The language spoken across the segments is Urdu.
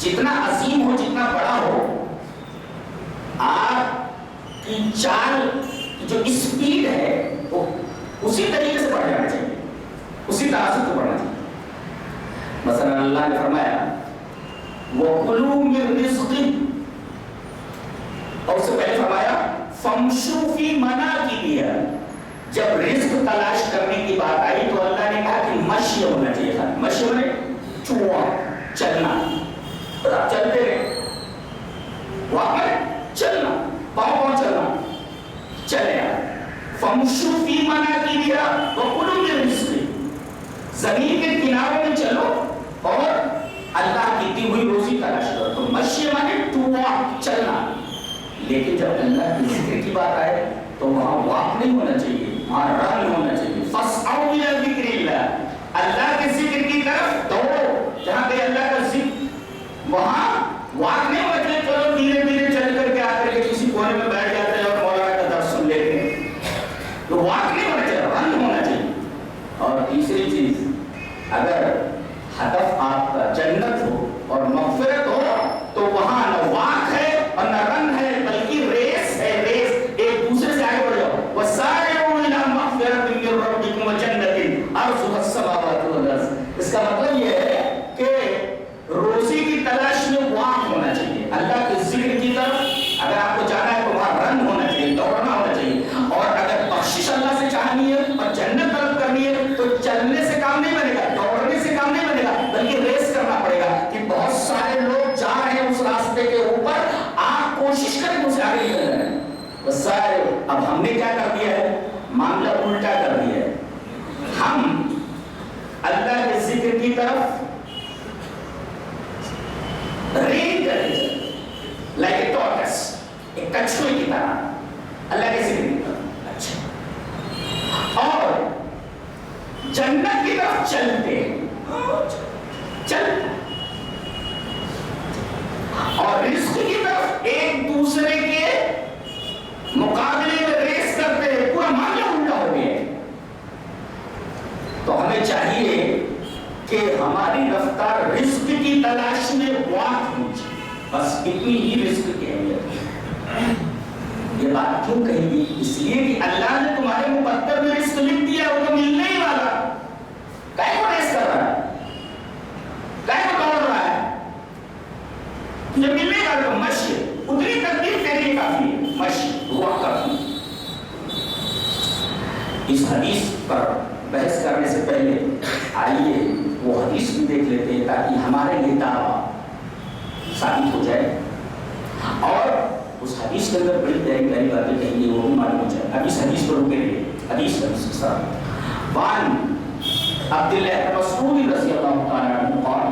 جتنا عظیم ہو، جتنا بڑا ہو، آپ کی چال کی جو اسپیڈ ہے وہ اسی طریقے سے بڑھ جانا چاہیے، اسی تناسب سے بڑھنا چاہیے۔ مثلا اللہ نے فرمایا وَكُلُوا مِن رِزْقِهِ، اور اس سے پہلے فرمایا فَامْشُوا فِي مَنَاكِبِهَا۔ جب رزق تلاش کرنے کی بات آئی تو اللہ نے کہا کہ مشی ہونا چاہیے تھا۔ مشی ہونے چوا، چلنا، آپ چلتے رہے، وہاں پر چلنا، پاؤں چلنا، چلے آپ۔ فَامْشُوا فِي مَنَاكِبِهَا وَكُلُوا مِن رِزْقِهِ، زمین کے کناروں میں چلو اور اللہ کی دی ہوئی روزی تلاش کرو۔ تو مشی مانے ٹو واک، چلنا۔ لیکن جب اللہ کی ذکر کی بات آئے تو وہاں واک نہیں ہونا چاہیے، وہاں رن ہونا چاہیے۔ فَاسْعَوْا إِلَىٰ ذِكْرِ اللَّهِ، اللہ کے ذکر کی طرف دوڑو، جہاں پہ اللہ کا ذکر، وہاں واک نہیں ہونا چاہیے چلو دھیرے دھیرے چل کر کے آ کر کے کسی کونے میں بیٹھ جاتے ہیں اور مولانا کا درس سن لیتے ہیں، تو واک نہیں ہونا چاہیے، رن ہونا چاہیے۔ اور تیسری چیز، اگر ہدف آپ کا جنت ہو اور مغفرت ہو تو وہاں نہ واک ہے اور نہ رن ہے، بلکہ ریس ہے، ریس، ایک دوسرے سے آگے بڑھ جاؤ۔ وَسَارِعُوا إِلَىٰ مَغْفِرَةٍ مِّن رَّبِّكُمْ وَجَنَّةٍ عَرْضُهَا السَّمَاوَاتُ وَالْأَرْضُ۔ اس کا مطلب یہ ہے کہ روزی کی تلاش میں واک ہونا چاہیے، اللہ کے ذکر کی طرف اگر آپ کو جانا ہے تو وہاں رن ہونا چاہیے، دوڑنا ہونا چاہیے۔ اور اگر بخشش اللہ سے چاہنی ہے اور جنت طلب کرنی ہے تو چلنے سے کام نہیں بنے گا، دوڑنے سے کام نہیں بنے گا، بلکہ ریس کرنا پڑے گا کہ بہت سارے لوگ جا رہے ہیں اس راستے کے اوپر، آپ کوشش کریں اسے آگے نکل جائیں۔ بس سارے اب ہم نے کیا کر دیا ہے، معاملہ الٹا کر دیا ہے۔ ہم اللہ کے ذکر کی طرف رین کرتے چلتے لائک اے ٹارٹس، ایک کچھوے کی طرح اللہ کے ذکر کی طرف، اچھا، اور جنت کی طرف چلتے چلتے اور رزق کی طرف ایک دوسرے کے مقابلے میں ریس کرتے ہیں، پورا معاملہ الٹا ہو گیا ہے۔ تو ہمیں چاہیے کہ ہماری رفتار رزق کی تلاش میں واک ہونی چاہیے، بس اتنی ہی رزق کی اہمیت ہے۔ یہ بات کیوں کہی گئی؟ اس لیے کہ اللہ نے تمہارے مقدر میں رزق لکھ دیا، وہ تو ملنے ہی والا، کائے کو ریس کر رہا ہے، کائے کو دوڑ رہا ہے، یہ ملنے والا تو مشی، اتنی تقدیر تیرے لیے کافی ہے، مشی ہوا کافی۔ اس حدیث پر بحث کرنے سے پہلے آئیے وہ حدیث بھی دیکھ لیتے ہیں تاکہ ہمارے لیے دعویٰ ثابت ہو جائے، اور اس حدیث کے اندر بڑی پیاری پیاری باتیں کہیں گے وہ بھی معلوم ہو جائے۔ اب اس حدیث پر رکیں گے، حدیث کے ساتھ وان عبداللہ بن مسعود رضی اللہ تعالی عنہ قال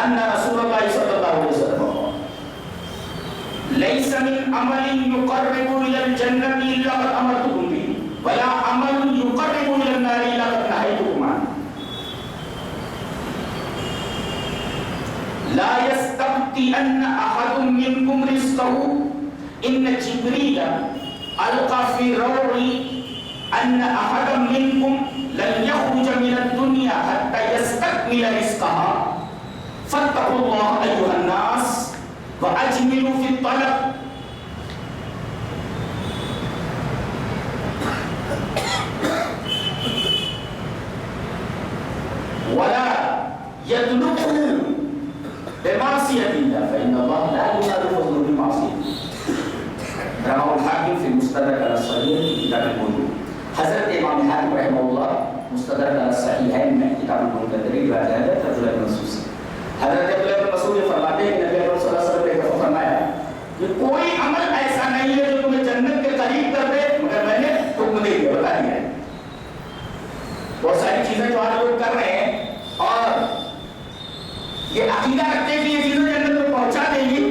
ان رسول اللہ صلی اللہ علیہ وسلم ليس من عمل يقرب الى الجنة الا قد امرتكم به ولا عمل يقرب الى النار الا قد نهيتكم عنه لا يستبطئن احد منكم رزقه ان جبريل القى في روعي ان احدا منكم لن يخرج من الدنيا حتى يستكمل رزقها فاتقوا الله ايها الناس وَأَجْمِلُوا فِي الطَّلَبِ وَلَا يَدْلُقُوا بِمَعْصِيَةِ اللَّهِ فَإِنَّ اللَّهَ لَا يُنَالُ فَضْلُهُ بِمَعْصِيَةِ رواه الحاکم فی مستدرک علی الصحیحین کی کتاب البیوع۔ حضرت امام حاکم رحمہ اللہ مستدرک علی الصحیحین میں کتاب البیوع کے اندر روایت ہے عبداللہ بن مسعود سے۔ حضرت عبداللہ بن مسعود فرماتے ہیں کہ نبی اکرم صلی اللہ علیہ وسلم نے فرمایا کہ کوئی عمل ایسا نہیں ہے جو تمہیں جنت کے قریب کر دے مگر میں نے حکم دے دیا، بتا دیا ہے۔ بہت ساری چیزیں جو آج لوگ کر رہے ہیں اور یہ عقیدہ رکھتے ہیں کہ یہ چیزیں جنت میں پہنچا دیں گی،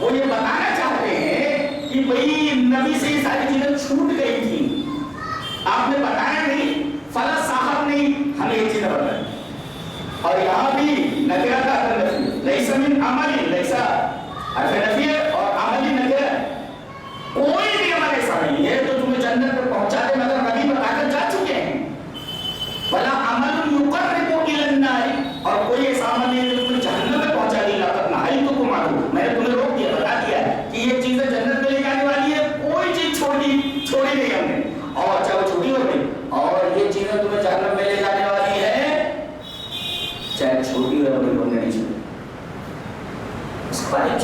وہ یہ بتانا چاہتے ہیں کہ بھئی نبی سے یہ ساری چیزیں چھوٹ گئی تھی، آپ نے بتایا نہیں، فلاں صاحب نے ہمیں یہ چیزیں بتائی۔ اور یہاں بھی نکرہ کا نفی، لیس من عمل، لیسا حرف نفی ہے اور عملی نکرہ، کوئی بھی عمل ایسا نہیں ہے جو تمہیں جنت پر پہنچا دے مگر نبی بتا کر جا چکے ہیں۔ بلا عمل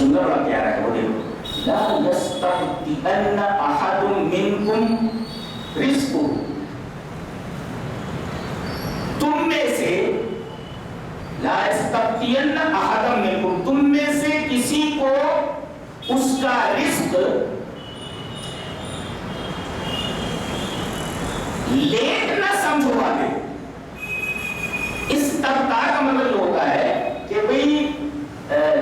جملہ بڑا پیارا ہے، وہ دیکھو، لا یستبدئن احد منکم رزقہ، تم میں سے، لا یستبدئن احد منکم، تم میں سے کسی کو اس کا رزق لیٹ نہ سمجھوا دے۔ استبداء کا مطلب یہ ہوتا ہے کہ بھئی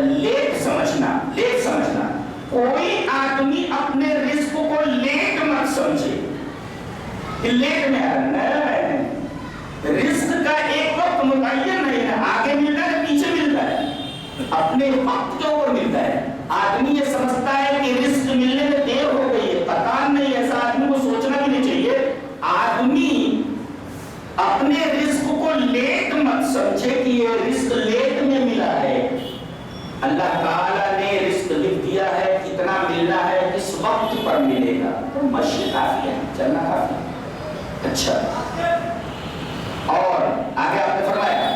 لیٹ سمجھنا، لیٹ سمجھنا، کوئی آدمی اپنے رزق کو لیٹ مت سمجھے کہ لیٹ میں رزق کا ایک وقت متعین نہیں ہے، آگے ملتا ہے پیچھے ملتا ہے، اپنے وقت کے اوپر ملتا ہے۔ آدمی یہ سمجھتا ہے کہ رزق ملنے میں دیر ہو گئی ہے، قطعاً نہیں، ایسا آدمی کو سوچنا بھی نہیں چاہیے۔ آدمی اپنے رزق کو لیٹ مت سمجھے کہ یہ رزق لیٹ میں ملا ہے، اللہ تعالیٰ نے رزق لکھ دیا ہے، کتنا ملنا ہے، کس وقت پر ملے گا، تو مشی کافی ہے، چلنا کافی ہے۔ اچھا، اور آگے آپ نے فرمایا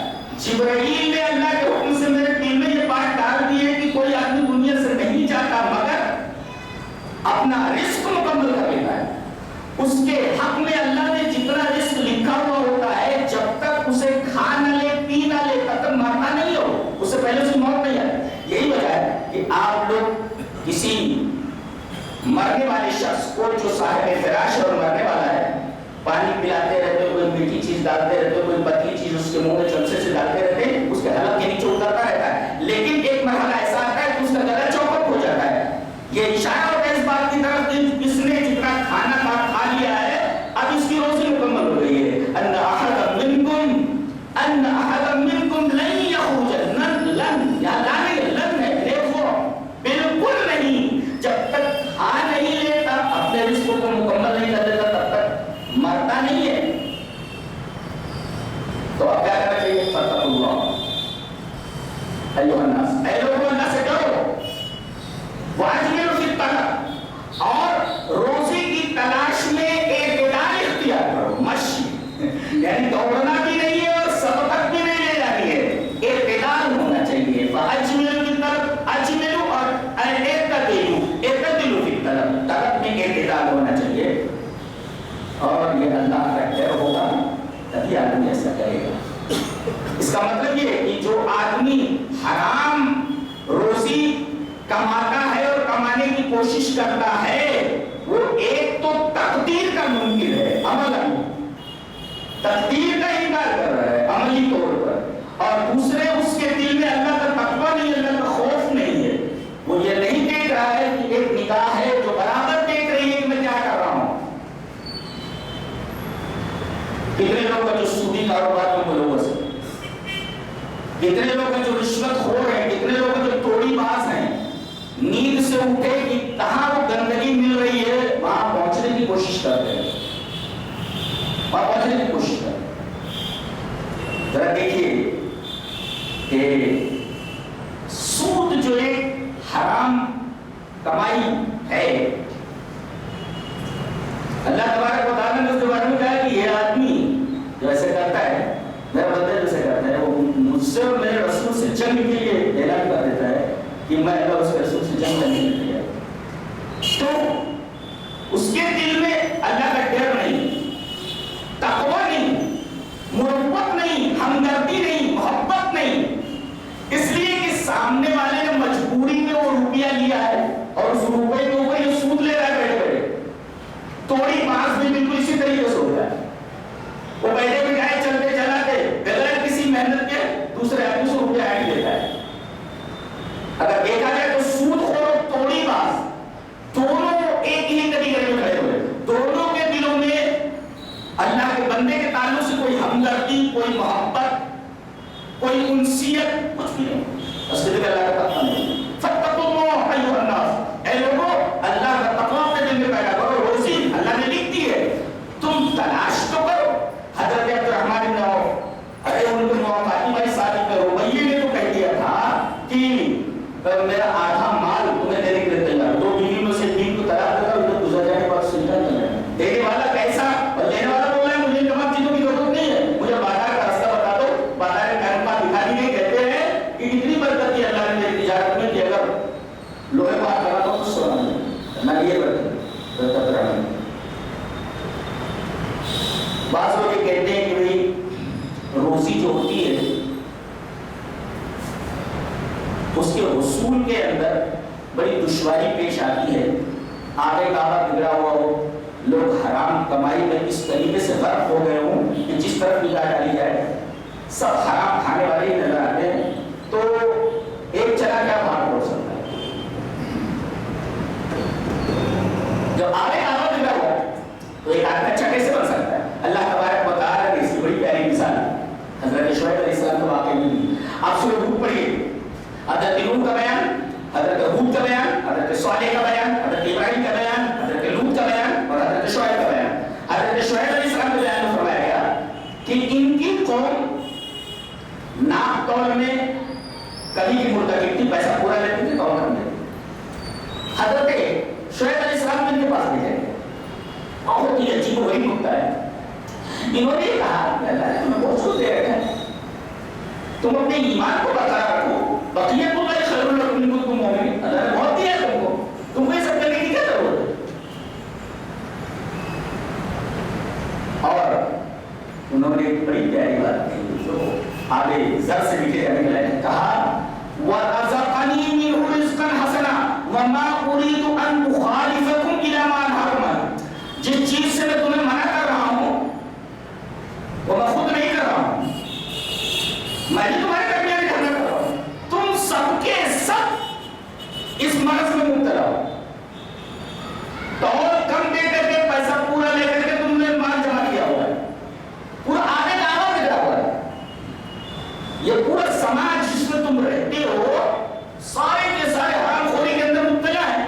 جبرائیل نے اللہ کے حکم سے میرے دل میں یہ بات ڈال دی ہے کہ کوئی آدمی دنیا سے نہیں جاتا مگر اپنا رزق مکمل کر لیتا ہے۔ اس کے حق میں اللہ نے جتنا رزق لکھا ہوا ہوتا ہے، جب تک اسے کھا نہ لے پی نہ لے تب تک مرنا نہیں ہو، اس سے پہلے اسے موت نہیں آئے۔ یہی وجہ ہے کہ آپ لوگ کسی مرنے والے شخص کو جو صاحب فراش اور مرنے والا ہے، پانی پلاتے رہتے ہو، کوئی میٹھی چیز ڈالتے رہتے ہو، کوئی پتلی چیز اس کے منہ میں چمچے سے ڈالتے رہتے ہیں، اس کے حلق کے نیچے اترتا رہتا ہے، لیکن ایک مرحلہ ایسا آتا ہے کہ اس کا گلا چوکٹ ہو جاتا ہے۔ یہ اشارہ ہوتا ہے اس بات کی طرف کہ اس نے جتنا کھانا کھا لیا ہے، اب اس کی روزی مکمل ہو گئی ہے۔ ان احد منکم لن یخرج، لن یا لن ہے، دیکھو بالکل نہیں، جب تک کھا نہیں لیتا، اپنے رزق کو مکمل نہیں کر لیتا، تب تک مرتا نہیں ہے۔ تو اب کیا کرنا چاہیے؟ فاتقوا اللہ ایھا الناس، اے لوگوں اللہ سے ڈرو، واجملوا فی الطلب، اور روزی کی تلاش میں اعتدال اختیار کرو، مشی یعنی دوڑنا بھی نہیں ہے اور سبقت بھی نہیں لے جانی ہے، اعتدال ہونا چاہیے۔ فاجملوا فی الطلب، اجملوا اور اعتدلوا فی الطلب، طلب میں اعتدال ہونا چاہیے، اور یہ اللہ کا ڈر ہوگا تبھی آدمی ایسا کرے گا۔ اس کا مطلب یہ ہے کہ جو آدمی حرام روزی کماتا ہے اور کمانے کی کوشش کرتا ہے، وہ ایک تو تقدیر کا منکر ہے، عملاً تقدیر کا انکار کر رہا ہے عملی طور پر، اور دوسرے اس کے دل میں اللہ کا تقویٰ نہیں، اللہ کا خوف نہیں ہے، وہ یہ نہیں دیکھ رہا ہے کہ ایک نگاہ ہے جو برابر دیکھ رہی ہے کہ میں کیا کر رہا ہوں۔ کتنے لوگ ہیں جو سودی کاروبار میں ملوث ہیں، کتنے لوگ ہیں جو رشوت خور ہیں، کتنے لوگ ہیں جو توڑی باز ہیں، نیند سے اٹھے کہ کہاں وہ گندگی مل رہی ہے وہاں پہنچنے کی کوشش کرتے ہیں، وہاں پہنچنے کی کوشش کرتے ہیں۔ ذرا دیکھیے کہ سود جو ایک حرام کمائی ہے، اللہ تبارک و تعالیٰ نے اس کے بارے میں کہا کہ یہ آدمی جو ایسے کرتا ہے، میرا بندہ جیسے کرتا ہے، وہ مجھ سے اور میرے رسول سے جنگ کے لیے اعلان کر دیتا ہے کہ میں اللہ اس کے رسول سے جنگ کرنے کے لیے، تو اس کے دل میں اللہ کا ڈر نہیں، تقویٰ نہیں، مروت نہیں، ہمدردی نہیں، محبت نہیں، اس لیے کہ سامنے والے نے مجبوری میں وہ روپیہ لیا ہے اور اس روپے کے اوپر یہ سود لے رہا ہے بیٹھے بیٹھے۔ توڑی باز بھی بالکل اسی طریقے سے ہوتا ہے، وہ بیٹھے بٹھائے چلتے چلاتے بغیر کسی محنت کے دوسرے آدمی سے روپیہ ایڈ دیتا ہے۔ اگر دیکھا جائے تو سود خور اور توڑی باز دونوں ایک ہی طریقے میں کھڑے ہوئے، دونوں کے دلوں میں اللہ کے بندے کے تعلق سے کوئی ہمدردی، کوئی محبت، کوئی انسیت کچھ بھی نہیں، اس کے دل اللہ کا تقویٰ نہیں۔ فاتقوا اللہ ایھا الناس، اے لوگوں اللہ کا تقویٰ اپنے دل میں پیدا کرو، روزی اللہ نے لکھ دی ہے، تم تلاش تو کرو۔ حضرت عبدالرحمن بن عوف، ارے ان کے موافقاتی بھائی صادق ربیعہ نے تو کہہ دیا تھا کہ میرا آدھا مال تمہیں دینے کے لیے تیار، دو بیوی میں سے تین کو طلاق دے دو، گزر جانے کے بعد سلجھا چلے۔ دینے والا کیسا اور لینے والا بول رہا ہے مجھے تمام چیزوں کی ضرورت نہیں ہے، مجھے بازار کا راستہ بتا دو، بازار کا دکھا دیجیے۔ کہتے ہیں کہ اتنی برکت کی اللہ نے میری تجارت روزی جو ہوتی ہے اس کے حصول کے اندر بڑی دشواری پیش آتی ہے. آگے کعبہ بگڑا ہوا ہو, لوگ حرام کمائی میں اس طریقے سے غرق ہو گئے ہوں کہ جس طرف نگاہ ڈالی جائے سب حرام کھانے والے ہی نظر آتے ہیں, تو ایک چنا کیا بھاگ پڑ سکتا ہے. جب آگے کعبہ بگڑا ہوا تو ایک آدمی اچھا کیسے بن سکتا ہے؟ اللہ تبارک و تعالیٰ نے اس کی بڑی پیاری مثال حضرت شعیب علیہ السلام کے واقعے میں دی. آپ سورہ ہود پڑھیے, حضرت نوح کا بیان, حضرت ہود کا بیان, حضرت صالح کا بیان, حضرت ابراہیم کا بیان, حضرت لوط کا بیان اور حضرت شعیب کا بیان. حضرت شعیب علیہ السلام کے بیان میں فرمایا گیا کہ ان کی قوم ناپ تول میں کبھی بھی مرتکب تھی, پیسہ پورا لیتے تھے تول کرنے. حضرت شعیب علیہ السلام ان کے پاس بھیجے بہت ہی عجیب و غریب نکتہ ہے. انہوں نے کہا کہ اللہ نے تمہیں بہت کچھ دے رکھا ہے, تم اپنے ایمان کو برقرار رکھو, بقیت اللہ خیر لکم ان کنتم مؤمنین. اللہ نے بہت دیا ہے تم کو یہ سب کرنے کی کیا ضرورت ہے؟ اور انہوں نے ایک بڑی پیاری بات کہی جو آگے زر سے لکھے جانے کے لائق کہا وَرَزَقَنِي مِنْهُ رِزْقًا حَسَنًا وَمَا أُرِيدُ أَنْ أُخَالِفَكُمْ إِلَىٰ مَا أَنْهَاكُمْ. جس چیز سے میں تمہیں منع کر رہا ہوں وہ میں خود نہیں کر رہا ہوں, میں نے تمہارے درمیان جھگڑا کر رہا ہوں. تم سب کے سب اس مرض میں مبتلا ہو, تول کم دے کر کے پیسہ پورا لے کر کے تم نے مال جمع کیا ہوا ہے, پورا آگے دعویٰ بگڑا ہوا ہے. یہ پورا سماج جس میں تم رہتے ہو سارے کے سارے حرام خوری کے اندر مبتلا ہے,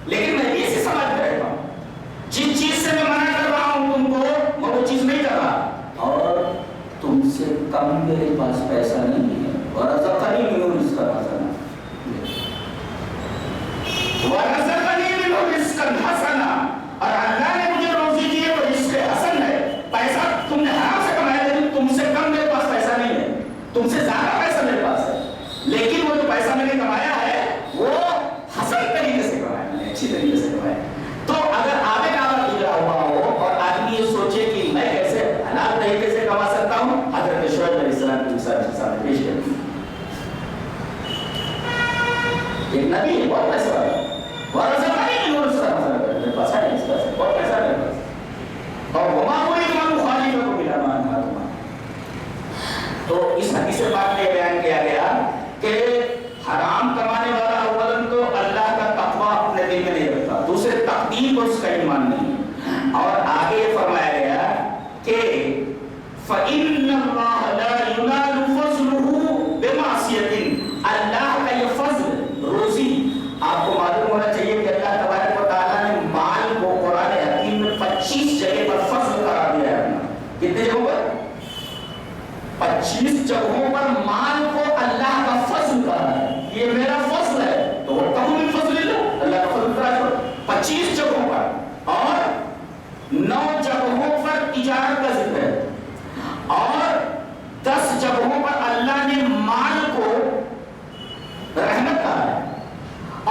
لیکن میں اسی سماج میں رہتا ہوں. جن چیز سے میں منع کر رہا ہوں تم کو میں وہ چیز نہیں کر رہا, اور تم سے کم میرے پاس پیسہ نہیں ہے. وَرَزَقَنِي مِنْهُ رِزْقًا حَسَنًا وَرَزَقَنِي مِنْهُ رِزْقًا حَسَنًا, اور اللہ نے مجھے روزی دی ہے وہ رزق حسن ہے. پیسہ تم نے حرام سے کمایا, لیکن تم سے کم میرے پاس پیسہ نہیں ہے, تم سے زیادہ پیسہ میرے پاس ہے, لیکن وہ جو پیسہ میں نے کمایا ہے وہ حسن طریقے سے کمایا, میں نے اچھی طریقے سے کمایا. تو اگر آگے کعبہ بگڑا ہوا ہو اور آدمی یہ سوچے کہ میں کیسے حلال طریقے سے کما سکتا ہوں, حضرت شعیب علیہ السلام کی مثال کے سامنے پیش کر دی. ایک نبی ہے, بہت پیسہ والا ہے, وَرَزَقَنِي مِنْهُ رِزْقًا حَسَنًا, میرے پاس ہے اس پیسے, بہت پیسہ ہے میرے پاس, اور وَمَا أُرِيدُ أَنْ أُخَالِفَكُمْ إِلَىٰ مَا أَنْهَاكُمْ عَنْهُ. تو اس حدیث پاک میں بیان کیا گیا کہ حرام کمانے والا اولاً تو اللہ کا تقویٰ اپنے دل میں نہیں رکھتا, دوسرے تقدیر کو اس کا ایمان نہیں. اور آگے فرمایا گیا کہ فَإِنَّ اللَّهَ لَا يُنَالُ فَضْلُهُ بِمَعْصِيَةٍ. اللہ کا یہ فضل روزی آپ کو معلوم ہونا چاہیے کہ اللہ تبارک و تعالیٰ نے مال کو قرآن حکیم میں 25 جگہ پر فضل قرار دیا ہے. کتنے جگہوں پر؟ 25 جگہوں پر مال کو اللہ کا فضل قرار ہے. یہ میرا فضل ہے تو وَابْتَغُوا مِن فَضْلِ اللَّهِ, اللہ کا فضل قرار ہے 25 جگہوں پر, اور 9 جگہوں پر تجارت کا ذکر ہے, اور 10 جگہوں پر اللہ نے مال کو رحمت کہا ہے,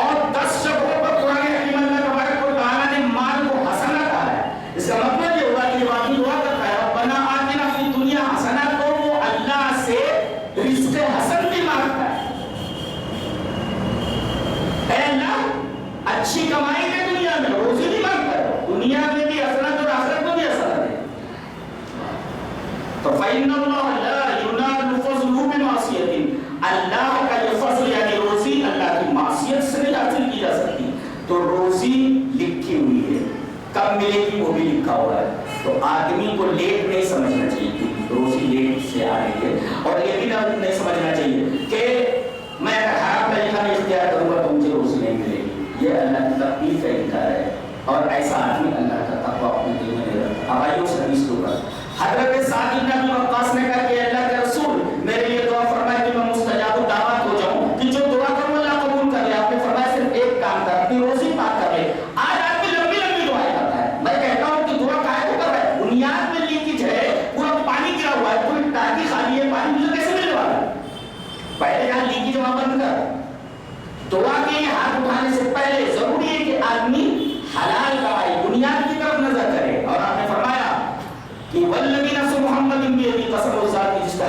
اور 10 جگہوں پر قرآن حکیم اللہ تبارک و تعالیٰ نے مال کو حسنہ کہا ہے. اس کا مطلب یہ ہوا کہ واقعی دعا کرتا ہے ربنا آتنا فی الدنیا حسنہ, تو وہ اللہ سے رزق حسن بھی مانگتا ہے. اے اللہ اچھی کمائی دے دنیا میں, روزی نہیں مانگتا ہے, دنیا میں بھی حسنت اور آخرت میں بھی حسنت ہے. تو فَإِنَّ اللَّهَ لَا يُنَالُ فَضْلُهُ بِمَعْصِيَةٍ, اللہ کا یہ فضل یعنی روزی اللہ کی معصیت سے نہیں حاصل کی جا سکتی. تو روزی لکھی ہوئی ہے, کب ملے گی وہ بھی لکھا ہوا ہے. تو آدمی کو لیٹ نہیں سمجھنا چاہیے کہ روزی لیٹ سے آ رہی ہے, اور یہ بھی نہیں سمجھنا چاہیے کہ میں اگر حرام طریقہ میں اختیار کروں گا تو مجھے روزی نہیں ملے گی. یہ اللہ کی تقدیر کا انکار ہے, اور ایسا آدمی اللہ کا تقویٰ اپنے دل میں نہیں رکھتا. اب آئیے اس حدیث کے اوپر. حضرت سعد بن ابی وقاص نے کہا کہ اللہ کے رسول میرے لیے دعا فرمائے کہ میں مستجاب الدعوات ہو جاؤں, کہ جو دعا کروں اللہ قبول کر لے. آپ نے فرمایا صرف ایک کام کر, اپنی روزی پاک کر لے. آج آدمی لمبی لمبی دعائیں کرتا ہے, میں کہتا ہوں کہ دعا کاہے کو کر رہا ہے, بنیاد میں لیکیج ہے, پورا پانی گرا ہوا ہے, پوری ٹانکی خالی ہے, پانی مجھے کیسے ملنے والا ہے؟ پہلے یہاں لیکیج وہاں بند کر. دعا کے ہاتھ اٹھانے سے پہلے ضروری ہے کہ آدمی حلال کمائی, بنیاد کی طرف نظر کرے. اور آپ نے فرمایا کہ والذی نفس محمد بیدی, قسم اس ذات کی جس کا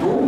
2